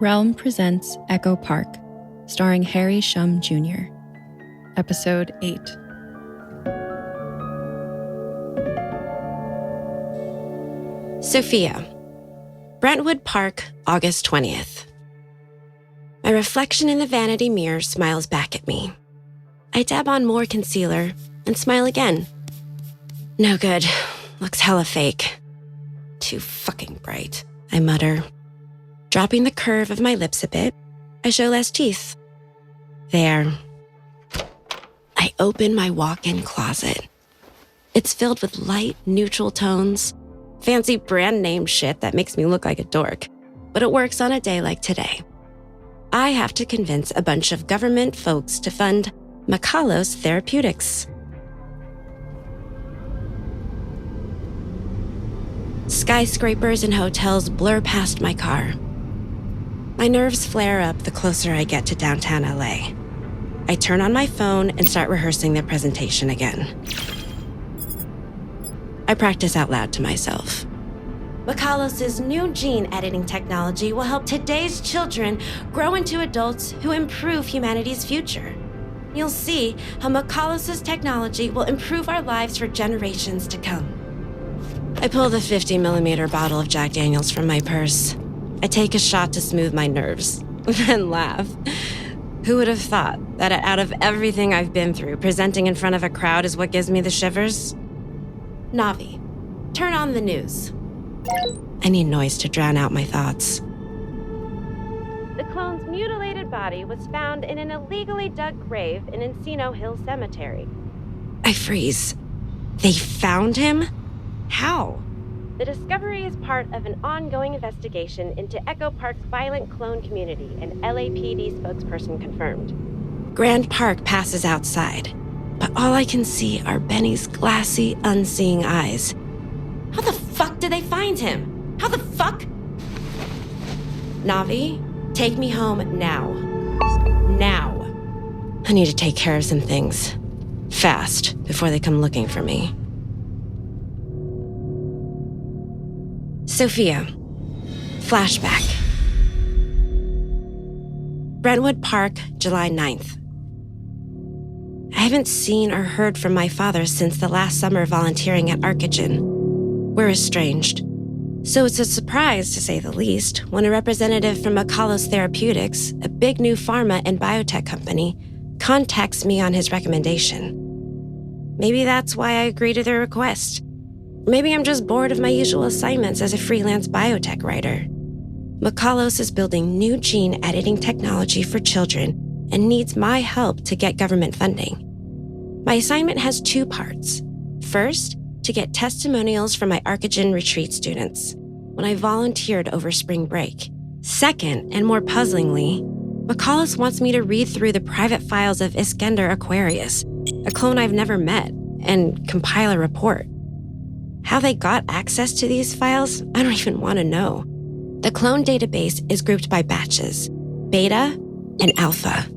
Realm presents Echo Park, starring Harry Shum Jr. Episode 8. Sophia. Brentwood Park, August 20th. My reflection in the vanity mirror smiles back at me. I dab on more concealer and smile again. No good. Looks hella fake. Too fucking bright, I mutter. Dropping the curve of my lips a bit, I show less teeth. There. I open my walk-in closet. It's filled with light, neutral tones, fancy brand name shit that makes me look like a dork, but it works on a day like today. I have to convince a bunch of government folks to fund Makalos Therapeutics. Skyscrapers and hotels blur past my car. My nerves flare up the closer I get to downtown LA. I turn on my phone and start rehearsing the presentation again. I practice out loud to myself. Makalos' new gene editing technology will help today's children grow into adults who improve humanity's future. You'll see how Makalos' technology will improve our lives for generations to come. I pull the 50mm bottle of Jack Daniels from my purse. I take a shot to smooth my nerves, then laugh. Who would have thought that out of everything I've been through, presenting in front of a crowd is what gives me the shivers? Navi, turn on the news. I need noise to drown out my thoughts. The clone's mutilated body was found in an illegally dug grave in Encino Hill Cemetery. I freeze. They found him? How? The discovery is part of an ongoing investigation into Echo Park's violent clone community, an LAPD spokesperson confirmed. Grand Park passes outside, but all I can see are Benny's glassy, unseeing eyes. How the fuck did they find him? How the fuck? Navi, take me home now. Now. I need to take care of some things. Fast, before they come looking for me. Sophia. Flashback. Brentwood Park, July 9th. I haven't seen or heard from my father since the last summer volunteering at Arcogen. We're estranged. So it's a surprise, to say the least, when a representative from Makalos Therapeutics, a big new pharma and biotech company, contacts me on his recommendation. Maybe that's why I agree to their request. Maybe I'm just bored of my usual assignments as a freelance biotech writer. Makalos is building new gene editing technology for children and needs my help to get government funding. My assignment has two parts. First, to get testimonials from my Arcogen retreat students when I volunteered over spring break. Second, and more puzzlingly, Makalos wants me to read through the private files of Iskender Aquarius, a clone I've never met, and compile a report. How they got access to these files, I don't even want to know. The clone database is grouped by batches, beta and alpha.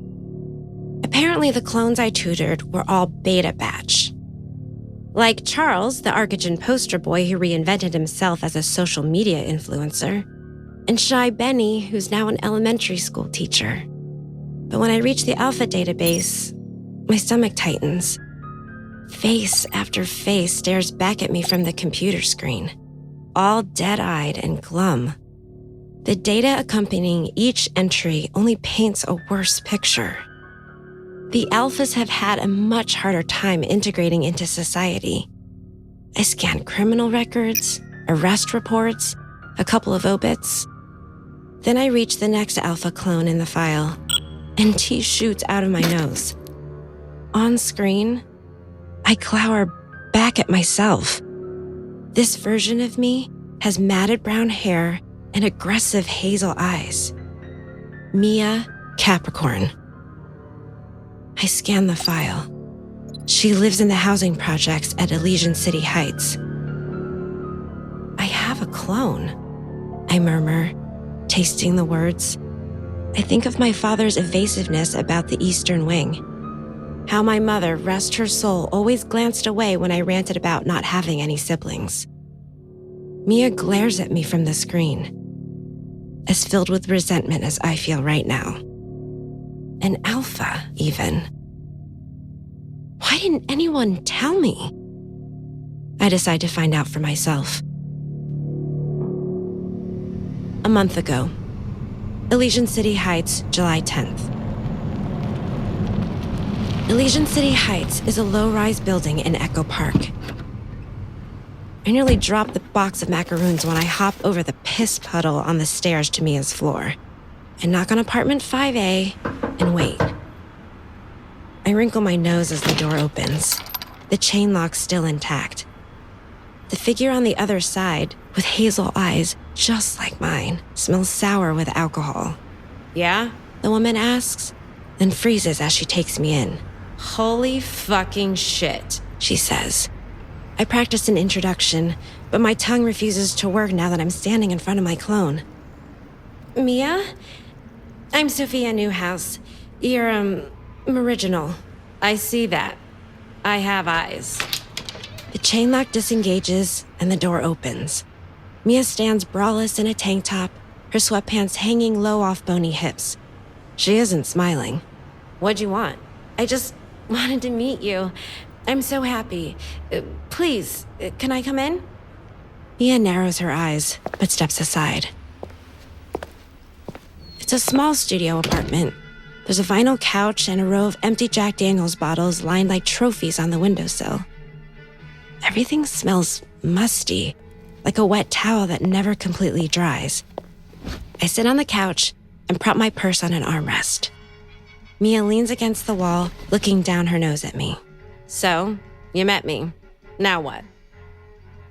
Apparently the clones I tutored were all beta batch. Like Charles, the Arcogen poster boy who reinvented himself as a social media influencer, and Shy Benny, who's now an elementary school teacher. But when I reach the alpha database, my stomach tightens. Face after face stares back at me from the computer screen, all dead-eyed and glum. The data accompanying each entry only paints a worse picture. The alphas have had a much harder time integrating into society. I scan criminal records, arrest reports, a couple of obits. Then I reach the next alpha clone in the file, and tea shoots out of my nose. On screen, I glower back at myself. This version of me has matted brown hair and aggressive hazel eyes. Mia Capricorn. I scan the file. She lives in the housing projects at Elysian City Heights. I have a clone, I murmur, tasting the words. I think of my father's evasiveness about the Eastern Wing. How my mother, rest her soul, always glanced away when I ranted about not having any siblings. Mia glares at me from the screen. as filled with resentment as I feel right now. An alpha, even. Why didn't anyone tell me? I decide to find out for myself. A month ago, Elysian City Heights, July 10th. Elysian City Heights is a low-rise building in Echo Park. I nearly dropped the box of macaroons when I hop over the piss puddle on the stairs to Mia's floor and knock on apartment 5A and wait. I wrinkle my nose as the door opens, the chain lock still intact. The figure on the other side, with hazel eyes just like mine, smells sour with alcohol. "Yeah?" the woman asks, then freezes as she takes me in. "Holy fucking shit," she says. I practice an introduction, but my tongue refuses to work now that I'm standing in front of my clone. "Mia? I'm Sophia Newhouse. You're, original." "I see that. I have eyes." The chain lock disengages and the door opens. Mia stands braless in a tank top, her sweatpants hanging low off bony hips. She isn't smiling. "What'd you want?" "I just wanted to meet you. I'm so happy. Please, can I come in?" Mia narrows her eyes, but steps aside. It's a small studio apartment. There's a vinyl couch and a row of empty Jack Daniels bottles lined like trophies on the windowsill. Everything smells musty, like a wet towel that never completely dries. I sit on the couch and prop my purse on an armrest. Mia leans against the wall, looking down her nose at me. "So, you met me. Now what?"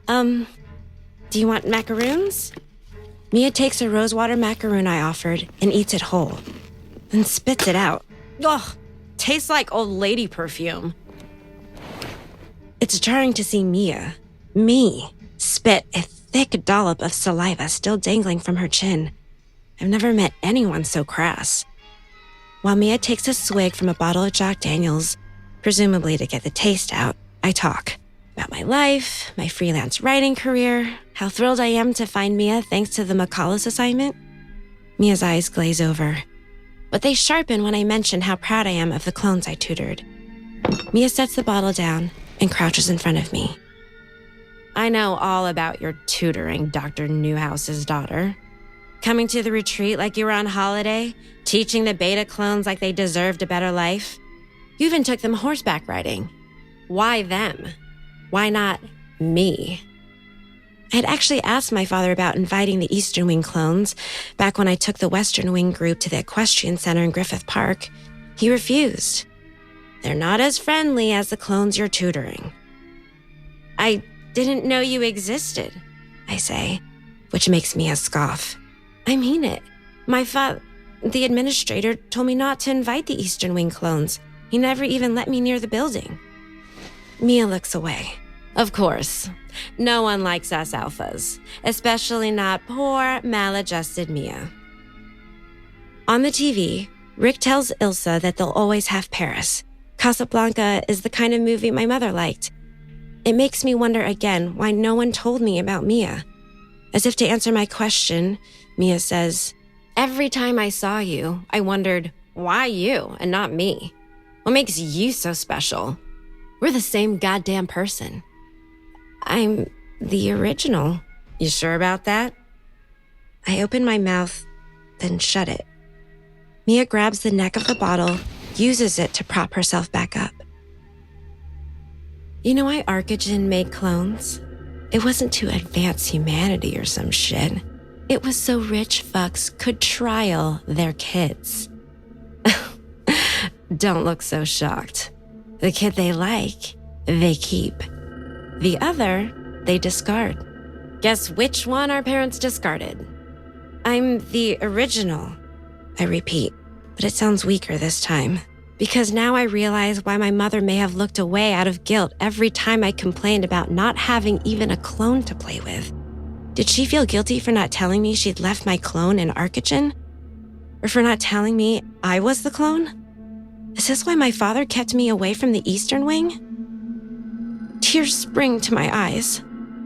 Do you want macaroons?" Mia takes a rosewater macaroon I offered and eats it whole, then spits it out. "Ugh, tastes like old lady perfume." It's jarring to see Mia, me, spit a thick dollop of saliva still dangling from her chin. I've never met anyone so crass. While Mia takes a swig from a bottle of Jack Daniels, presumably to get the taste out, I talk about my life, my freelance writing career, how thrilled I am to find Mia thanks to the McCallis assignment. Mia's eyes glaze over, but they sharpen when I mention how proud I am of the clones I tutored. Mia sets the bottle down and crouches in front of me. "I know all about your tutoring, Dr. Newhouse's daughter. Coming to the retreat like you were on holiday, teaching the beta clones like they deserved a better life. You even took them horseback riding. Why them? Why not me?" I had actually asked my father about inviting the Eastern Wing clones back when I took the Western Wing group to the Equestrian Center in Griffith Park. He refused. "They're not as friendly as the clones you're tutoring." "I didn't know you existed," I say, which makes me a scoff. "I mean it. The administrator told me not to invite the Eastern Wing clones. He never even let me near the building." Mia looks away. "Of course. No one likes us alphas, especially not poor, maladjusted Mia." On the TV, Rick tells Ilsa that they'll always have Paris. Casablanca is the kind of movie my mother liked. It makes me wonder again why no one told me about Mia. As if to answer my question, Mia says, "Every time I saw you, I wondered, why you and not me? What makes you so special? We're the same goddamn person." "I'm the original." "You sure about that?" I open my mouth, then shut it. Mia grabs the neck of the bottle, uses it to prop herself back up. "You know why Arcogen made clones? It wasn't to advance humanity or some shit. It was so rich fucks could trial their kids." Don't look so shocked. The kid they like, they keep. The other, they discard. Guess which one our parents discarded? "I'm the original," I repeat, but it sounds weaker this time. Because now I realize why my mother may have looked away out of guilt every time I complained about not having even a clone to play with. Did she feel guilty for not telling me she'd left my clone in Arcogen? Or for not telling me I was the clone? Is this why my father kept me away from the Eastern Wing? Tears spring to my eyes.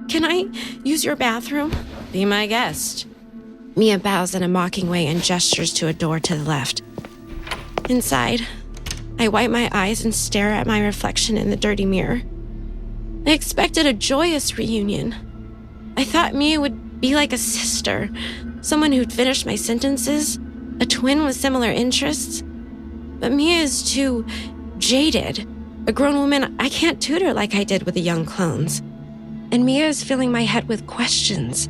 "Can I use your bathroom?" "Be my guest." Mia bows in a mocking way and gestures to a door to the left. Inside, I wipe my eyes and stare at my reflection in the dirty mirror. I expected a joyous reunion. I thought Mia would be like a sister, someone who'd finish my sentences, a twin with similar interests. But Mia is too jaded. A grown woman I can't tutor like I did with the young clones. And Mia is filling my head with questions.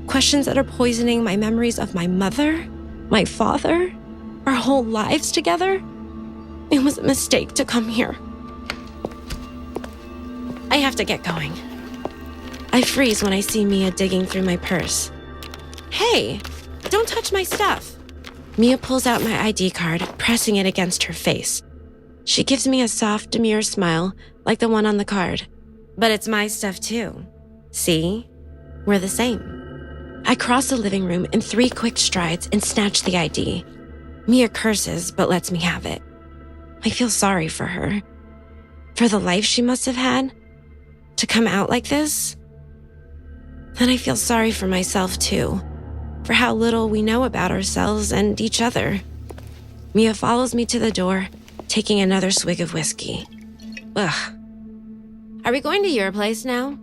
Questions that are poisoning my memories of my mother, my father, our whole lives together. It was a mistake to come here. I have to get going. I freeze when I see Mia digging through my purse. Hey, don't touch my stuff. Mia pulls out my ID card, pressing it against her face. She gives me a soft, demure smile, like the one on the card. But it's my stuff too. See? We're the same. I cross the living room in 3 quick strides and snatch the ID. Mia curses, but lets me have it. I feel sorry for her. For the life she must have had. To come out like this. Then I feel sorry for myself too. For how little we know about ourselves and each other. Mia follows me to the door, taking another swig of whiskey. Ugh. Are we going to your place now?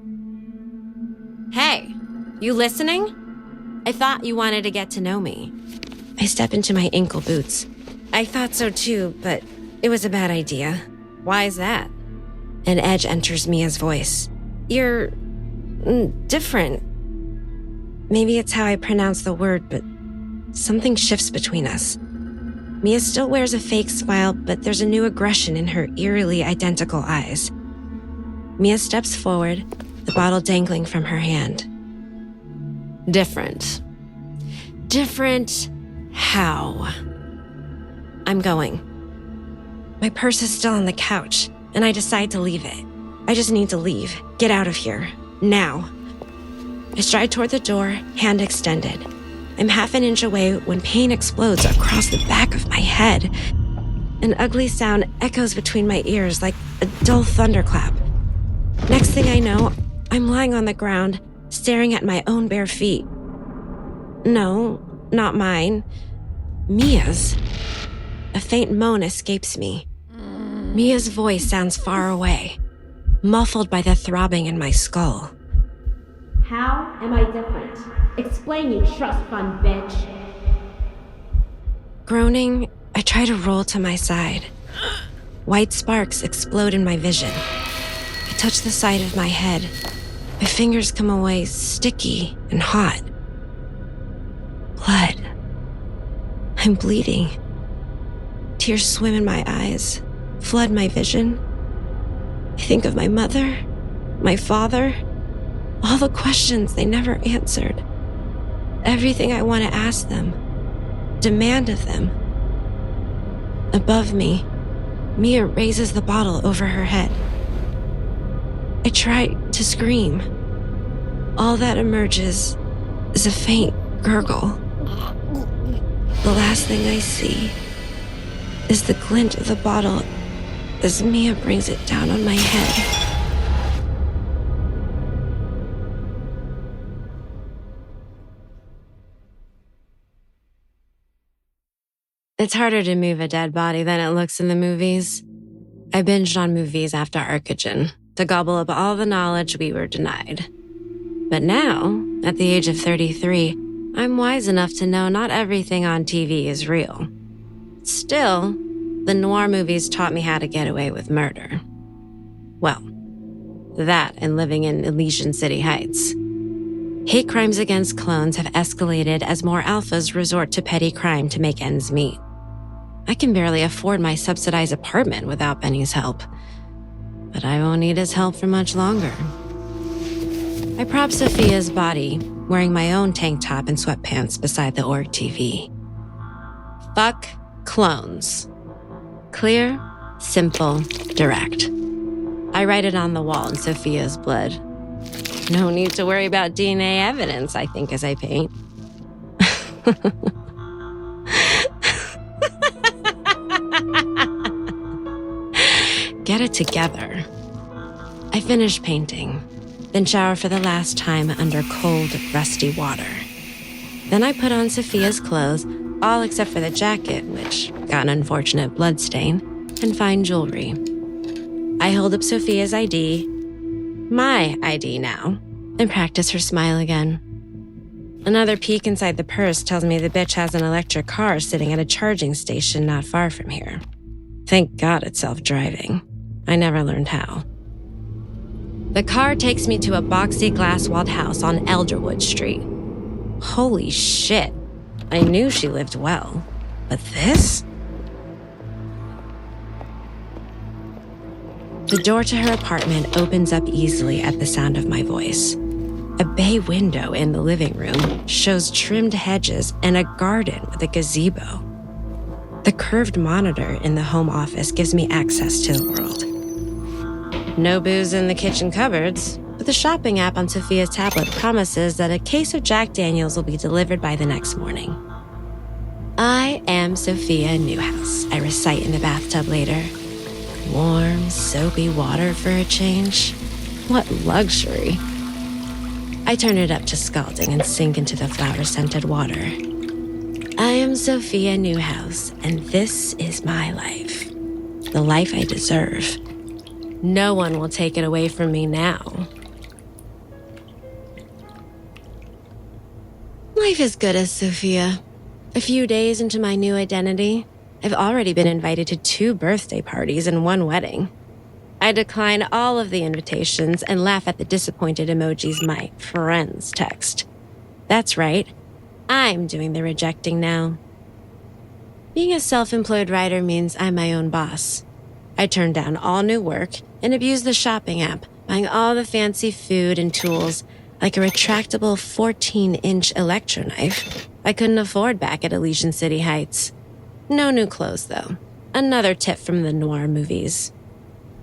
Hey, you listening? I thought you wanted to get to know me. I step into my ankle boots. I thought so too, but it was a bad idea. Why is that? An edge enters Mia's voice. You're different. Maybe it's how I pronounce the word, but something shifts between us. Mia still wears a fake smile, but there's a new aggression in her eerily identical eyes. Mia steps forward, the bottle dangling from her hand. Different. Different how? I'm going. My purse is still on the couch, and I decide to leave it. I just need to leave. Get out of here. Now. I stride toward the door, hand extended. I'm half an inch away when pain explodes across the back of my head. An ugly sound echoes between my ears like a dull thunderclap. Next thing I know, I'm lying on the ground, staring at my own bare feet. No, not mine. Mia's. A faint moan escapes me. Mia's voice sounds far away, muffled by the throbbing in my skull. How am I different? Explain, you trust fund bitch. Groaning, I try to roll to my side. White sparks explode in my vision. I touch the side of my head. My fingers come away sticky and hot. Blood. I'm bleeding. Tears swim in my eyes, flood my vision. I think of my mother, my father, all the questions they never answered. Everything I want to ask them, demand of them. Above me, Mia raises the bottle over her head. I try to scream. All that emerges is a faint gurgle. The last thing I see is the glint of the bottle as Mia brings it down on my head. It's harder to move a dead body than it looks in the movies. I binged on movies after Arcogen to gobble up all the knowledge we were denied. But now, at the age of 33, I'm wise enough to know not everything on TV is real. Still, the noir movies taught me how to get away with murder. Well, that and living in Elysian City Heights. Hate crimes against clones have escalated as more alphas resort to petty crime to make ends meet. I can barely afford my subsidized apartment without Benny's help. But I won't need his help for much longer. I prop Sophia's body, wearing my own tank top and sweatpants beside the org TV. Fuck clones. Clear, simple, direct. I write it on the wall in Sophia's blood. No need to worry about DNA evidence, I think, as I paint. Get it together. I finish painting, then shower for the last time under cold, rusty water. Then I put on Sophia's clothes, all except for the jacket, which got an unfortunate bloodstain, and fine jewelry. I hold up Sophia's ID, my ID now, and practice her smile again. Another peek inside the purse tells me the bitch has an electric car sitting at a charging station not far from here. Thank God it's self-driving. I never learned how. The car takes me to a boxy glass-walled house on Elderwood Street. Holy shit. I knew she lived well. But this? The door to her apartment opens up easily at the sound of my voice. A bay window in the living room shows trimmed hedges and a garden with a gazebo. The curved monitor in the home office gives me access to the world. No booze in the kitchen cupboards, but the shopping app on Sophia's tablet promises that a case of Jack Daniels will be delivered by the next morning. I am Sophia Newhouse, I recite in the bathtub later. Warm, soapy water for a change. What luxury. I turn it up to scalding and sink into the flower-scented water. I am Sophia Newhouse, and this is my life. The life I deserve. No one will take it away from me now. Life is good as Sophia. A few days into my new identity, I've already been invited to 2 birthday parties and 1 wedding. I decline all of the invitations and laugh at the disappointed emojis my friends text. That's right. I'm doing the rejecting now. Being a self-employed writer means I'm my own boss. I turn down all new work and abuse the shopping app, buying all the fancy food and tools, like a retractable 14-inch electro knife I couldn't afford back at Elysian City Heights. No new clothes, though. Another tip from the noir movies.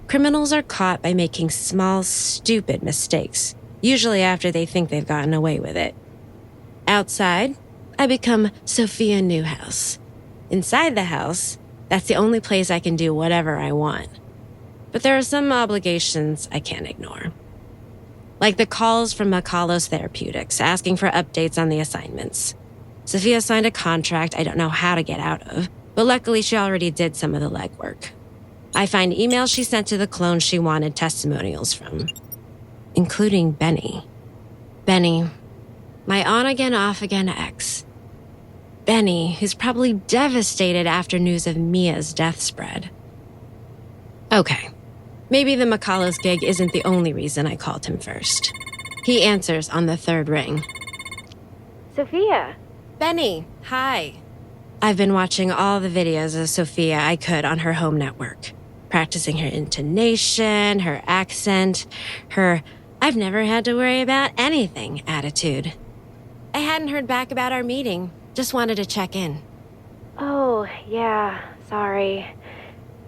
Criminals are caught by making small, stupid mistakes, usually after they think they've gotten away with it. Outside, I become Sophia Newhouse. Inside the house, that's the only place I can do whatever I want. But there are some obligations I can't ignore. Like the calls from Makalos Therapeutics asking for updates on the assignments. Sophia signed a contract I don't know how to get out of, but luckily she already did some of the legwork. I find emails she sent to the clone she wanted testimonials from, including Benny. Benny, my on-again, off-again ex. Benny, who's probably devastated after news of Mia's death spread. Okay, maybe the Makalos gig isn't the only reason I called him first. He answers on the 3rd ring. Sophia. Benny, hi. I've been watching all the videos of Sophia I could on her home network, practicing her intonation, her accent, her I've never had to worry about anything attitude. I hadn't heard back about our meeting, just wanted to check in. Oh, yeah, sorry.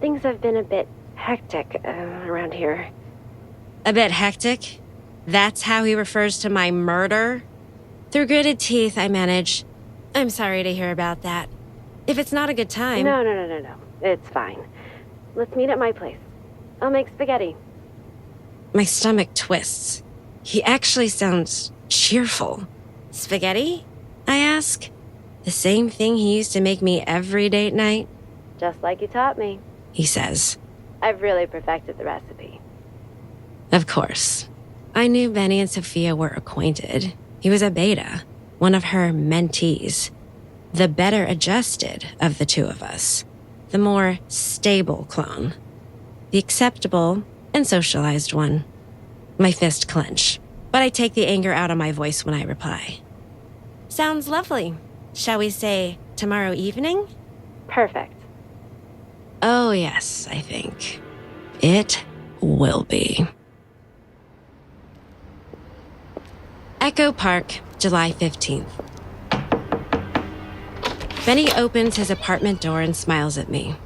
Things have been a bit hectic around here. A bit hectic? That's how he refers to my murder? Through gritted teeth, I manage. I'm sorry to hear about that. If it's not a good time... No. It's fine. Let's meet at my place. I'll make spaghetti. My stomach twists. He actually sounds cheerful. Spaghetti? I ask. The same thing he used to make me every date night? Just like you taught me. He says. I've really perfected the recipe. Of course. I knew Benny and Sophia were acquainted. He was a beta, one of her mentees. The better adjusted of the 2 of us. The more stable clone. The acceptable and socialized one. My fist clench, but I take the anger out of my voice when I reply. Sounds lovely. Shall we say tomorrow evening? Perfect. Oh yes, I think. It will be. Echo Park, July 15th. Benny opens his apartment door and smiles at me.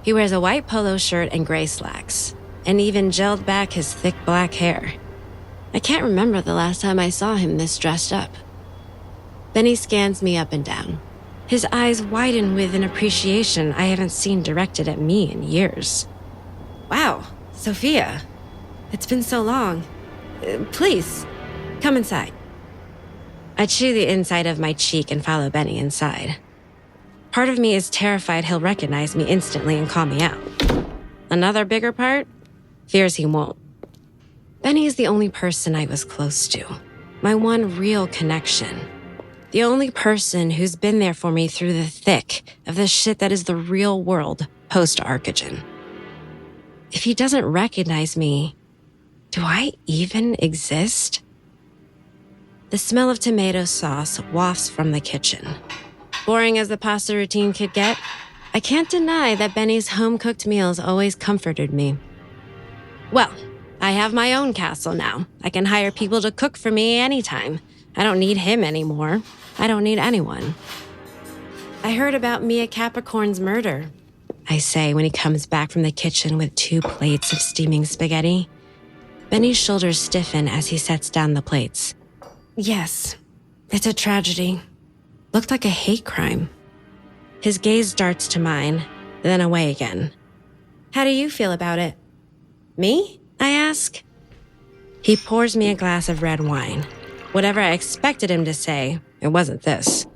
He wears a white polo shirt and gray slacks, and even gelled back his thick black hair. I can't remember the last time I saw him this dressed up. Benny scans me up and down. His eyes widen with an appreciation I haven't seen directed at me in years. Wow, Sophia. It's been so long. Please, come inside. I chew the inside of my cheek and follow Benny inside. Part of me is terrified he'll recognize me instantly and call me out. Another bigger part fears he won't. Benny is the only person I was close to. My one real connection. The only person who's been there for me through the thick of the shit that is the real world post-Arcogen. If he doesn't recognize me, do I even exist? The smell of tomato sauce wafts from the kitchen. Boring as the pasta routine could get, I can't deny that Benny's home-cooked meals always comforted me. Well, I have my own castle now. I can hire people to cook for me anytime. I don't need him anymore. I don't need anyone. I heard about Mia Capricorn's murder, I say when he comes back from the kitchen with 2 plates of steaming spaghetti. Benny's shoulders stiffen as he sets down the plates. Yes, it's a tragedy. Looked like a hate crime. His gaze darts to mine, then away again. How do you feel about it? Me? I ask. He pours me a glass of red wine. Whatever I expected him to say, it wasn't this.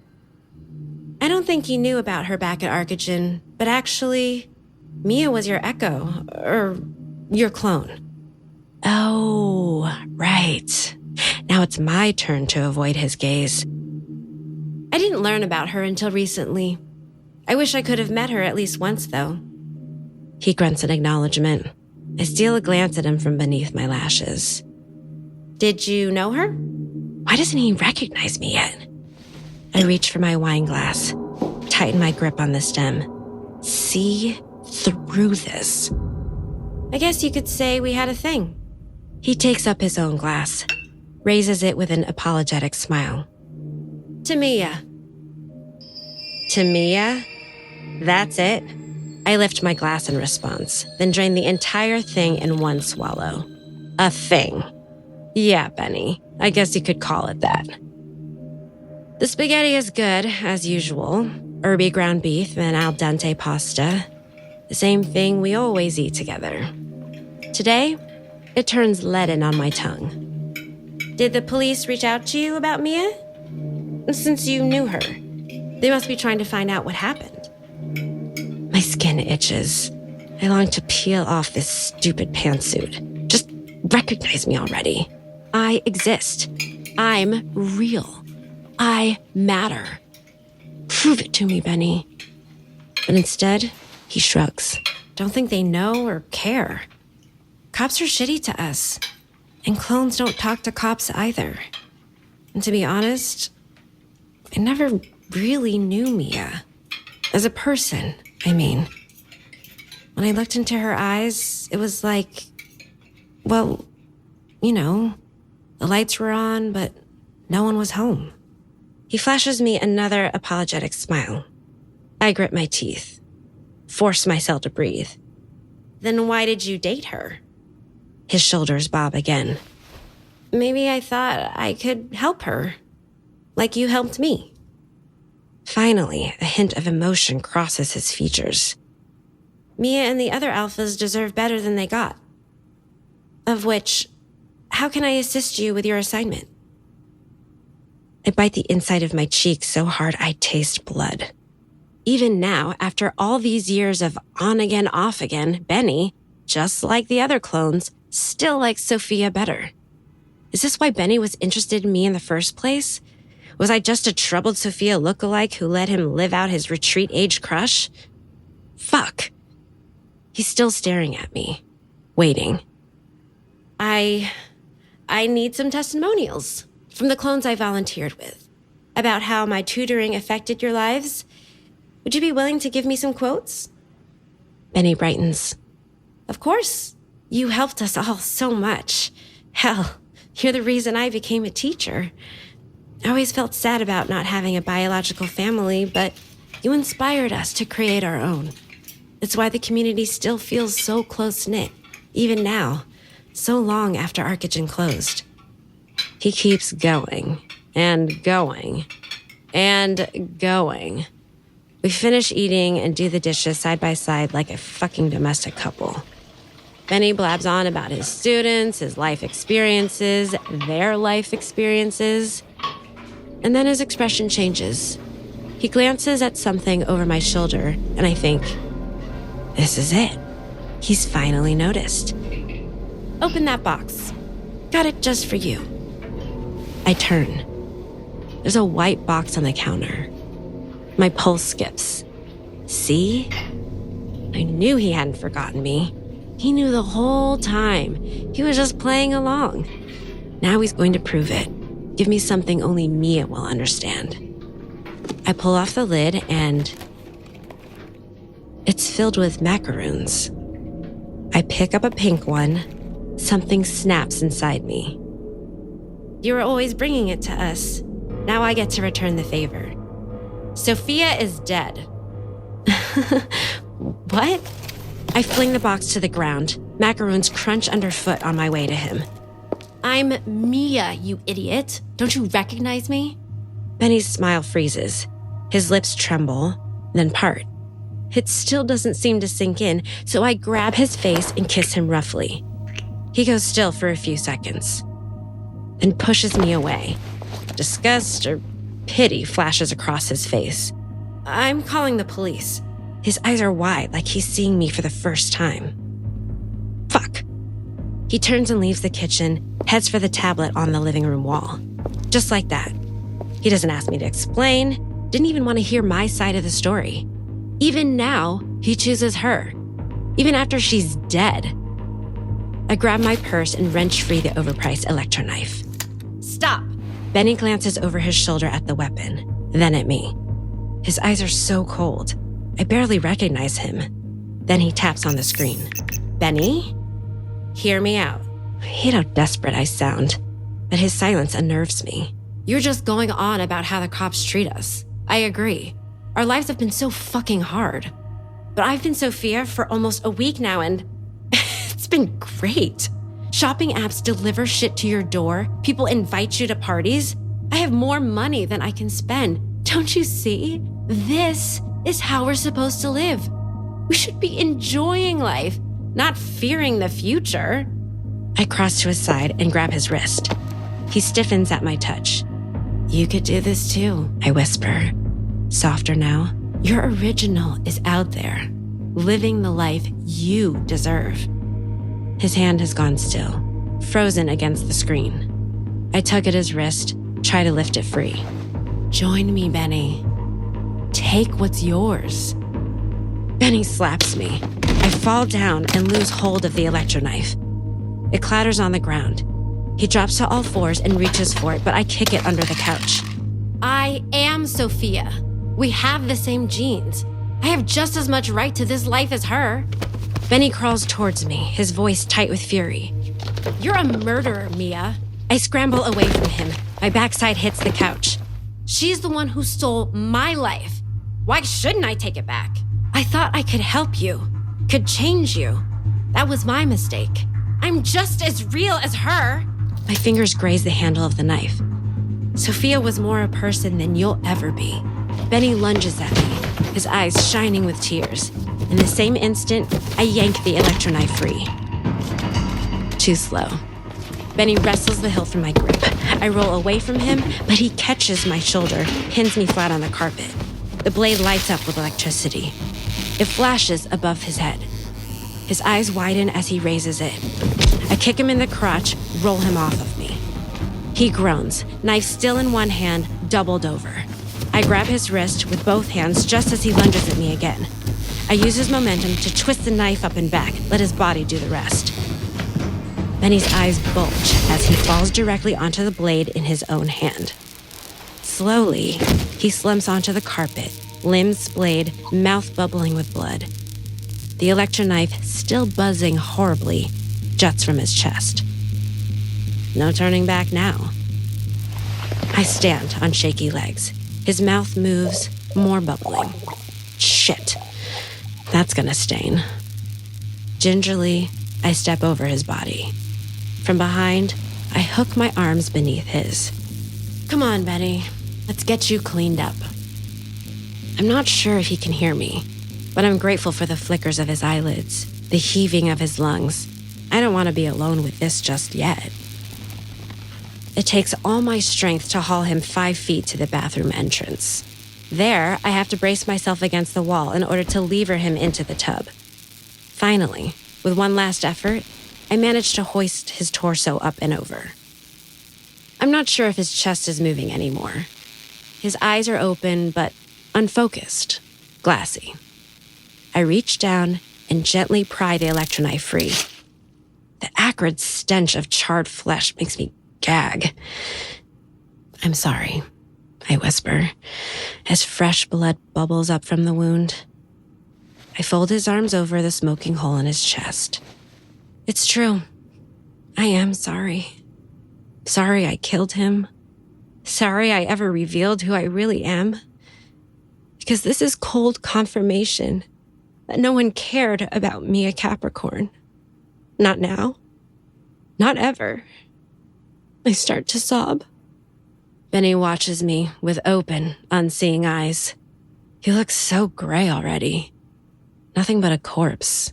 I don't think you knew about her back at Arcogen, but actually, Mia was your echo, or your clone. Oh, right. Now it's my turn to avoid his gaze. I didn't learn about her until recently. I wish I could have met her at least once, though. He grunts in acknowledgement. I steal a glance at him from beneath my lashes. Did you know her? Why doesn't he recognize me yet? I reach for my wine glass, tighten my grip on the stem. See through this. I guess you could say we had a thing. He takes up his own glass, raises it with an apologetic smile. To Mia. To Mia? That's it? I lift my glass in response, then drain the entire thing in one swallow. A thing. Yeah, Benny. I guess you could call it that. The spaghetti is good, as usual. Herby ground beef and al dente pasta. The same thing we always eat together. Today, it turns leaden on my tongue. Did the police reach out to you about Mia? Since you knew her, they must be trying to find out what happened. My skin itches. I long to peel off this stupid pantsuit. Just recognize me already. I exist. I'm real. I matter. Prove it to me, Benny. But instead, he shrugs. Don't think they know or care. Cops are shitty to us. And clones don't talk to cops either. And to be honest, I never really knew Mia. As a person, I mean. When I looked into her eyes, it was like, well, you know, the lights were on, but no one was home. He flashes me another apologetic smile. I grit my teeth, force myself to breathe. Then why did you date her? His shoulders bob again. Maybe I thought I could help her, like you helped me. Finally, a hint of emotion crosses his features. Mia and the other alphas deserve better than they got. Of which, how can I assist you with your assignment? I bite the inside of my cheek so hard I taste blood. Even now, after all these years of on again, off again, Benny, just like the other clones, still likes Sophia better. Is this why Benny was interested in me in the first place? Was I just a troubled Sophia lookalike who let him live out his retreat-age crush? Fuck. He's still staring at me, waiting. I need some testimonials from the clones I volunteered with about how my tutoring affected your lives. Would you be willing to give me some quotes? Benny brightens. Of course. You helped us all so much. Hell, you're the reason I became a teacher. I always felt sad about not having a biological family, but you inspired us to create our own. It's why the community still feels so close-knit, even now, so long after Arcogen closed. He keeps going, and going, and going. We finish eating and do the dishes side by side like a fucking domestic couple. Benny blabs on about his students, his life experiences, their life experiences. And then his expression changes. He glances at something over my shoulder, and I think, this is it. He's finally noticed. Open that box. Got it just for you. I turn. There's a white box on the counter. My pulse skips. See? I knew he hadn't forgotten me. He knew the whole time. He was just playing along. Now he's going to prove it. Give me something only Mia will understand. I pull off the lid and it's filled with macaroons. I pick up a pink one. Something snaps inside me. You were always bringing it to us. Now I get to return the favor. Sophia is dead. What? I fling the box to the ground. Macaroons crunch underfoot on my way to him. I'm Mia, you idiot. Don't you recognize me? Benny's smile freezes. His lips tremble, then part. It still doesn't seem to sink in, so I grab his face and kiss him roughly. He goes still for a few seconds, then pushes me away. Disgust or pity flashes across his face. I'm calling the police. His eyes are wide, like he's seeing me for the first time. Fuck. He turns and leaves the kitchen, heads for the tablet on the living room wall. Just like that. He doesn't ask me to explain, didn't even want to hear my side of the story. Even now, he chooses her. Even after she's dead. I grab my purse and wrench free the overpriced electroknife. Stop! Benny glances over his shoulder at the weapon, then at me. His eyes are so cold. I barely recognize him. Then he taps on the screen. Benny? Hear me out. I hate how desperate I sound, but his silence unnerves me. You're just going on about how the cops treat us. I agree. Our lives have been so fucking hard. But I've been Sophia for almost a week now and it's been great. Shopping apps deliver shit to your door. People invite you to parties. I have more money than I can spend. Don't you see? This is how we're supposed to live. We should be enjoying life, not fearing the future. I cross to his side and grab his wrist. He stiffens at my touch. You could do this too, I whisper. Softer now. Your original is out there, living the life you deserve. His hand has gone still, frozen against the screen. I tug at his wrist, try to lift it free. Join me, Benny. Take what's yours. Benny slaps me. I fall down and lose hold of the electroknife. It clatters on the ground. He drops to all fours and reaches for it, but I kick it under the couch. I am Sophia. We have the same genes. I have just as much right to this life as her. Benny crawls towards me, his voice tight with fury. You're a murderer, Mia. I scramble away from him. My backside hits the couch. She's the one who stole my life. Why shouldn't I take it back? I thought I could help you, could change you. That was my mistake. I'm just as real as her. My fingers graze the handle of the knife. Sophia was more a person than you'll ever be. Benny lunges at me, his eyes shining with tears. In the same instant, I yank the electroknife free. Too slow. Benny wrestles the hilt from my grip. I roll away from him, but he catches my shoulder, pins me flat on the carpet. The blade lights up with electricity. It flashes above his head. His eyes widen as he raises it. I kick him in the crotch, roll him off of me. He groans, knife still in one hand, doubled over. I grab his wrist with both hands just as he lunges at me again. I use his momentum to twist the knife up and back, let his body do the rest. Benny's eyes bulge as he falls directly onto the blade in his own hand. Slowly, he slumps onto the carpet, limbs splayed, mouth bubbling with blood. The electroknife, still buzzing horribly, juts from his chest. No turning back now. I stand on shaky legs. His mouth moves, more bubbling. Shit. That's gonna stain. Gingerly, I step over his body. From behind, I hook my arms beneath his. Come on, Benny. Let's get you cleaned up. I'm not sure if he can hear me, but I'm grateful for the flickers of his eyelids, the heaving of his lungs. I don't want to be alone with this just yet. It takes all my strength to haul him 5 feet to the bathroom entrance. There, I have to brace myself against the wall in order to lever him into the tub. Finally, with one last effort, I manage to hoist his torso up and over. I'm not sure if his chest is moving anymore. His eyes are open, but unfocused, glassy. I reach down and gently pry the electroknife free. The acrid stench of charred flesh makes me gag. "I'm sorry," I whisper, as fresh blood bubbles up from the wound. I fold his arms over the smoking hole in his chest. It's true. I am sorry. Sorry I killed him. Sorry I ever revealed who I really am. Because this is cold confirmation that no one cared about me, a Capricorn. Not now. Not ever. I start to sob. Benny watches me with open, unseeing eyes. He looks so gray already. Nothing but a corpse.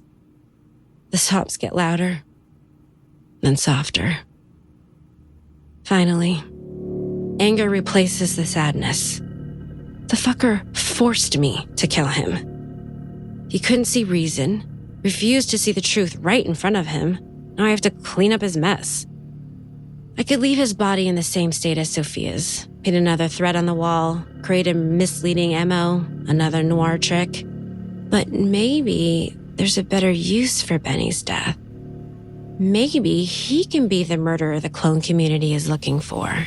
The sobs get louder, then softer. Finally, anger replaces the sadness. The fucker forced me to kill him. He couldn't see reason, refused to see the truth right in front of him. Now I have to clean up his mess. I could leave his body in the same state as Sophia's, paint another thread on the wall, create a misleading MO, another noir trick. But maybe there's a better use for Benny's death. Maybe he can be the murderer the clone community is looking for.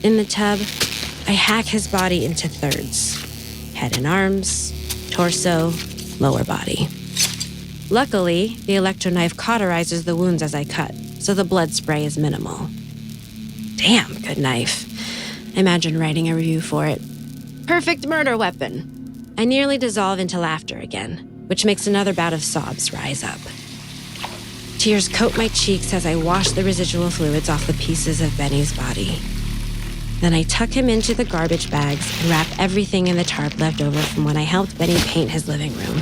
In the tub, I hack his body into thirds. Head and arms, torso, lower body. Luckily, the electroknife cauterizes the wounds as I cut, so the blood spray is minimal. Damn good knife. Imagine writing a review for it. Perfect murder weapon. I nearly dissolve into laughter again, which makes another bout of sobs rise up. Tears coat my cheeks as I wash the residual fluids off the pieces of Benny's body. Then I tuck him into the garbage bags and wrap everything in the tarp left over from when I helped Benny paint his living room.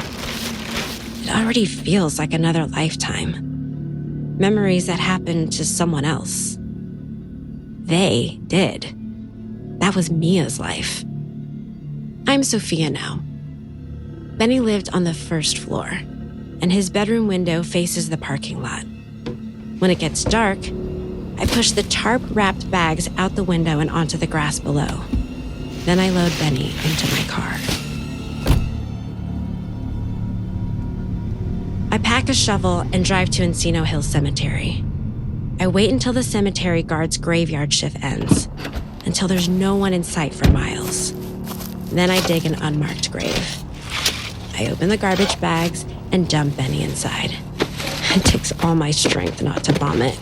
It already feels like another lifetime. Memories that happened to someone else. They did. That was Mia's life. I'm Sophia now. Benny lived on the first floor, and his bedroom window faces the parking lot. When it gets dark, I push the tarp-wrapped bags out the window and onto the grass below. Then I load Benny into my car. I pack a shovel and drive to Encino Hills Cemetery. I wait until the cemetery guard's graveyard shift ends, until there's no one in sight for miles. Then I dig an unmarked grave. I open the garbage bags and dump Benny inside. It takes all my strength not to vomit.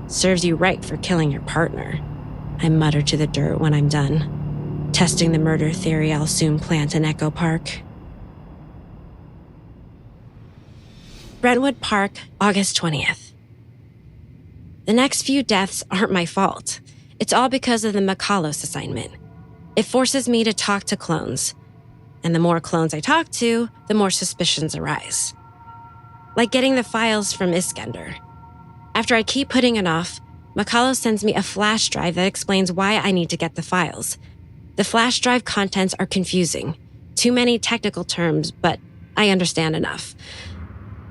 Serves you right for killing your partner, I mutter to the dirt when I'm done, testing the murder theory I'll soon plant in Echo Park. Brentwood Park, August 20th. The next few deaths aren't my fault. It's all because of the Makalos assignment. It forces me to talk to clones. And the more clones I talk to, the more suspicions arise. Like getting the files from Iskender. After I keep putting it off, Makalos sends me a flash drive that explains why I need to get the files. The flash drive contents are confusing. Too many technical terms, but I understand enough.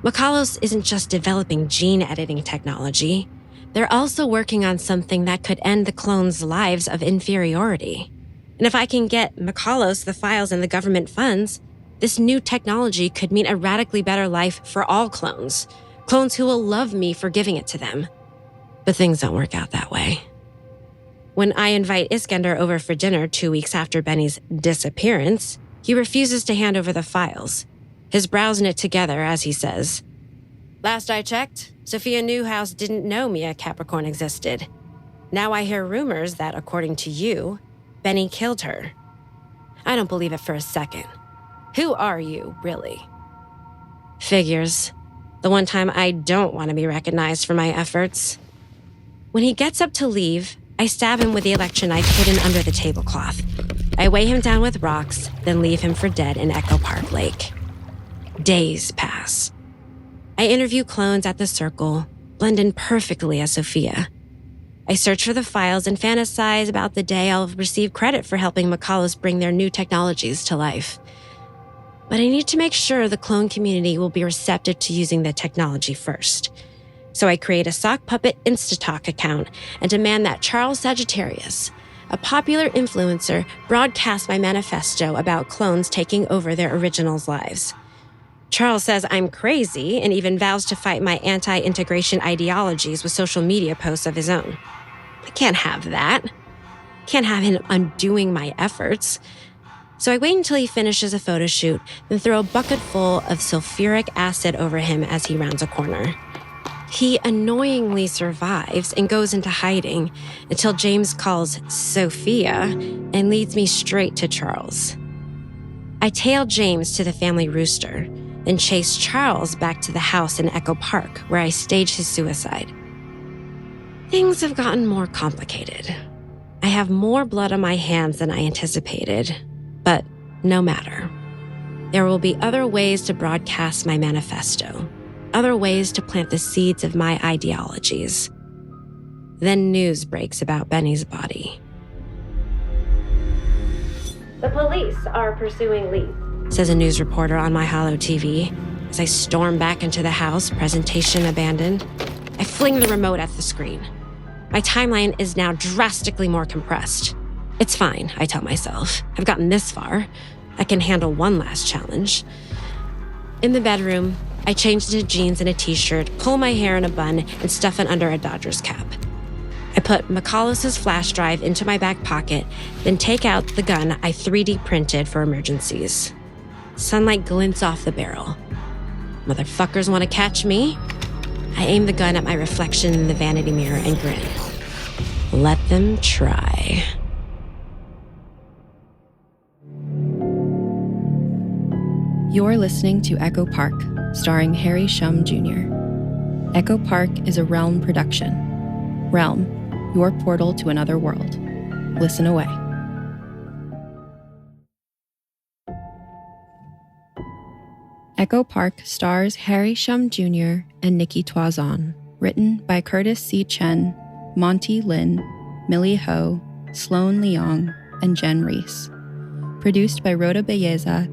Makalos isn't just developing gene editing technology. They're also working on something that could end the clones' lives of inferiority. And if I can get Makalos the files and the government funds, this new technology could mean a radically better life for all clones. Clones who will love me for giving it to them. But things don't work out that way. When I invite Iskender over for dinner 2 weeks after Benny's disappearance, he refuses to hand over the files. His brows knit together as he says, "Last I checked, Sophia Newhouse didn't know Mia Capricorn existed. Now I hear rumors that, according to you, Benny killed her. I don't believe it for a second. Who are you, really?" Figures. The one time I don't want to be recognized for my efforts. When he gets up to leave, I stab him with the election knife hidden under the tablecloth. I weigh him down with rocks, then leave him for dead in Echo Park Lake. Days pass. I interview clones at the Circle, blend in perfectly as Sophia. I search for the files and fantasize about the day I'll receive credit for helping McCulloughs bring their new technologies to life. But I need to make sure the clone community will be receptive to using the technology first. So I create a sock puppet Instatalk account and demand that Charles Sagittarius, a popular influencer, broadcast my manifesto about clones taking over their originals' lives. Charles says I'm crazy and even vows to fight my anti-integration ideologies with social media posts of his own. I can't have that. Can't have him undoing my efforts. So I wait until he finishes a photo shoot, then throw a bucket full of sulfuric acid over him as he rounds a corner. He annoyingly survives and goes into hiding until James calls Sophia and leads me straight to Charles. I tail James to the family rooster, then chase Charles back to the house in Echo Park, where I stage his suicide. Things have gotten more complicated. I have more blood on my hands than I anticipated, but no matter. There will be other ways to broadcast my manifesto, other ways to plant the seeds of my ideologies. Then news breaks about Benny's body. The police are pursuing Lee, says a news reporter on my hollow TV as I storm back into the house, presentation abandoned. I fling the remote at the screen. My timeline is now drastically more compressed. It's fine, I tell myself. I've gotten this far. I can handle one last challenge. In the bedroom, I change into jeans and a t-shirt, pull my hair in a bun, and stuff it under a Dodgers cap. I put McCullough's flash drive into my back pocket, then take out the gun I 3D printed for emergencies. Sunlight glints off the barrel. Motherfuckers want to catch me? I aim the gun at my reflection in the vanity mirror and grin. Let them try. You're listening to Echo Park, starring Harry Shum Jr. Echo Park is a Realm production. Realm, your portal to another world. Listen away. Echo Park stars Harry Shum Jr. and Nikki Toison, written by Curtis C. Chen, Monte Lin, Millie Ho, Sloane Leong, and Jenn Reese. Produced by Rhoda Belleza,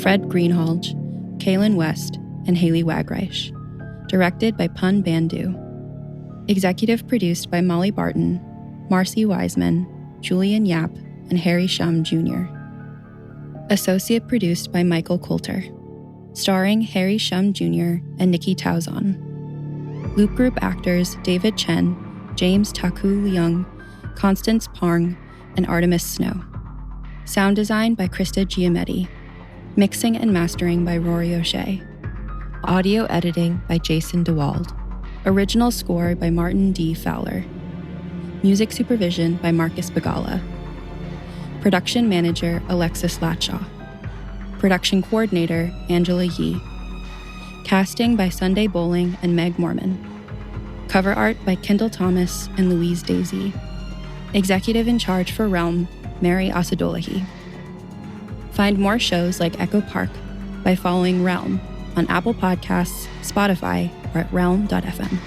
Fred Greenhalgh, Kaylin West, and Haley Wagreich. Directed by Pun Bandhu. Executive produced by Molly Barton, Marcy Wiseman, Julian Yap, and Harry Shum Jr. Associate produced by Michael Coulter. Starring Harry Shum Jr. and Nikki Toison. Loop Group actors David Chen, James Taku Leong, Constance Parng, and Artemis Snow. Sound design by Krista Giametti. Mixing and mastering by Rory O'Shea. Audio editing by Jason DeWald. Original score by Martin D. Fowler. Music supervision by Marcus Bagala. Production manager Alexis Latshaw. Production coordinator Angela Yee. Casting by Sunday Bowling and Meg Mormon. Cover art by Kendall Thomas and Louise Daisy. Executive in charge for Realm, Mary Asadolahi. Find more shows like Echo Park by following Realm on Apple Podcasts, Spotify, or at realm.fm.